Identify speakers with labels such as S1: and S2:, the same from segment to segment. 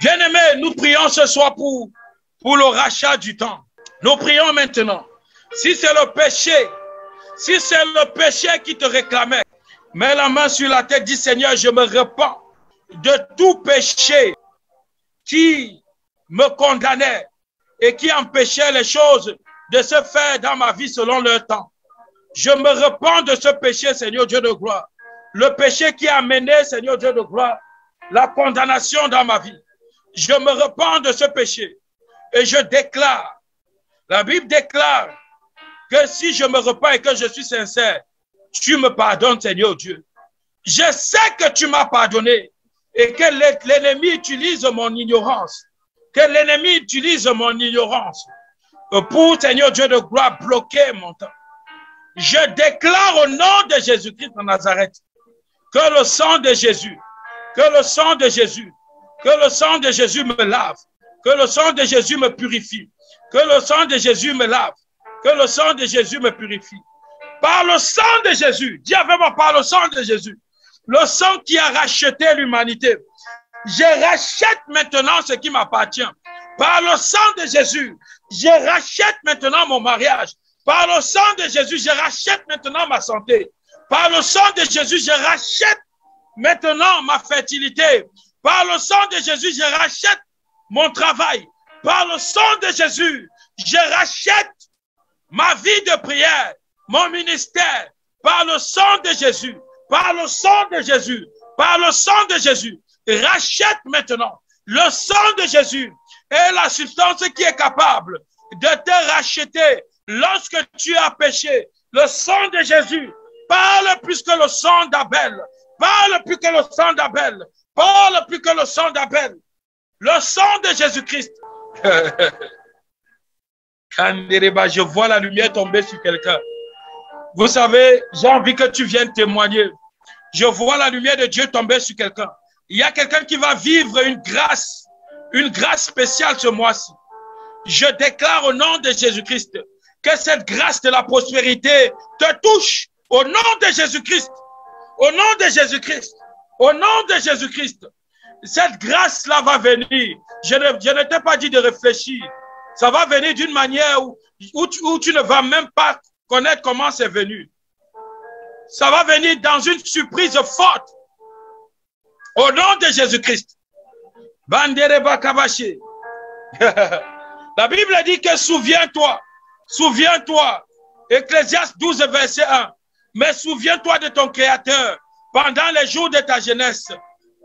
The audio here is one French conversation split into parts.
S1: Bien-aimés, nous prions ce soir pour le rachat du temps. Nous prions maintenant. Si c'est le péché qui te réclamait, mets la main sur la tête, dis Seigneur, je me repens de tout péché qui me condamnait et qui empêchait les choses de se faire dans ma vie selon leur temps. Je me repens de ce péché, Seigneur Dieu de gloire. Le péché qui a mené, Seigneur Dieu de gloire, la condamnation dans ma vie. Je me repens de ce péché et je déclare, la Bible déclare que si je me repens et que je suis sincère, tu me pardonnes, Seigneur Dieu. Je sais que tu m'as pardonné et que l'ennemi utilise mon ignorance. Que l'ennemi utilise mon ignorance pour, Seigneur Dieu de gloire, bloquer mon temps. Je déclare au nom de Jésus-Christ de Nazareth que le sang de Jésus, que le sang de Jésus, que le sang de Jésus me lave, que le sang de Jésus me purifie, que le sang de Jésus me lave, que le sang de Jésus me purifie. Par le sang de Jésus, dis avec moi, par le sang de Jésus, le sang qui a racheté l'humanité, je rachète maintenant ce qui m'appartient. Par le sang de Jésus, je rachète maintenant mon mariage. Par le sang de Jésus, je rachète maintenant ma santé. Par le sang de Jésus, je rachète maintenant ma fertilité. Par le sang de Jésus, je rachète mon travail. Par le sang de Jésus, je rachète ma vie de prière, mon ministère. Par le sang de Jésus, par le sang de Jésus, par le sang de Jésus, rachète maintenant. Le sang de Jésus est la substance qui est capable de te racheter lorsque tu as péché. Le sang de Jésus parle plus que le sang d'Abel. Parle plus que le sang d'Abel. Parle plus que le sang d'Abel. Le sang de Jésus-Christ. Je vois la lumière tomber sur quelqu'un. Vous savez, j'ai envie que tu viennes témoigner. Je vois la lumière de Dieu tomber sur quelqu'un. Il y a quelqu'un qui va vivre une grâce spéciale ce mois-ci. Je déclare au nom de Jésus-Christ que cette grâce de la prospérité te touche au nom de Jésus-Christ. Au nom de Jésus-Christ. Au nom de Jésus-Christ. Cette grâce-là va venir. Je ne t'ai pas dit de réfléchir. Ça va venir d'une manière où tu ne vas même pas connaître comment c'est venu. Ça va venir dans une surprise forte. Au nom de Jésus-Christ. Bandereba Kabaché. La Bible dit que souviens-toi. Souviens-toi. Ecclésiaste 12, verset 1. Mais souviens-toi de ton Créateur pendant les jours de ta jeunesse.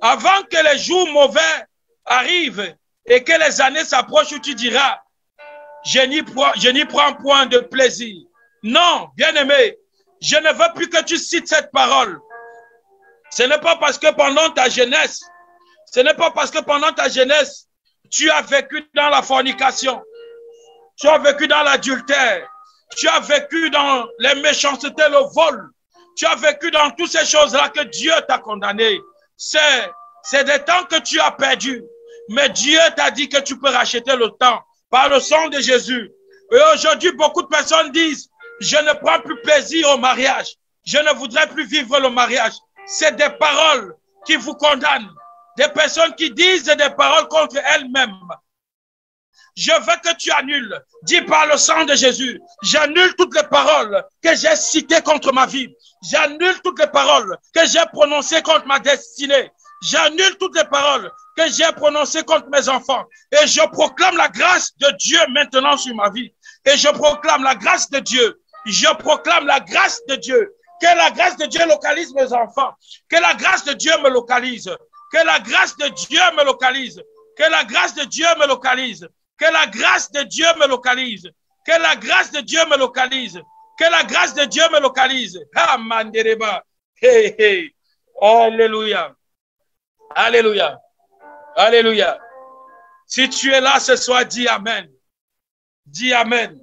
S1: Avant que les jours mauvais arrivent et que les années s'approchent où tu diras, je n'y prends point de plaisir. Non, bien-aimé, je ne veux plus que tu cites cette parole. Ce n'est pas parce que pendant ta jeunesse, tu as vécu dans la fornication, tu as vécu dans l'adultère, tu as vécu dans les méchancetés, le vol, tu as vécu dans toutes ces choses-là que Dieu t'a condamné. C'est des temps que tu as perdus. Mais Dieu t'a dit que tu peux racheter le temps par le sang de Jésus. Et aujourd'hui, beaucoup de personnes disent, je ne prends plus plaisir au mariage. Je ne voudrais plus vivre le mariage. C'est des paroles qui vous condamnent. Des personnes qui disent des paroles contre elles-mêmes. Je veux que tu annules. Dis par le sang de Jésus, j'annule toutes les paroles que j'ai citées contre ma vie. J'annule toutes les paroles que j'ai prononcées contre ma destinée. J'annule toutes les paroles que j'ai prononcées contre mes enfants. Et je proclame la grâce de Dieu maintenant sur ma vie. Et je proclame la grâce de Dieu. Je proclame la grâce de Dieu. Que la grâce de Dieu localise mes enfants. Que la grâce de Dieu me localise. Que la grâce de Dieu me localise. Que la grâce de Dieu me localise. Que la grâce de Dieu me localise. Que la grâce de Dieu me localise. Que la grâce de Dieu me localise. Ah, mandereba. Hey, hey. Alléluia. Alléluia. Alléluia. Si tu es là ce soir, dis Amen. Dis Amen.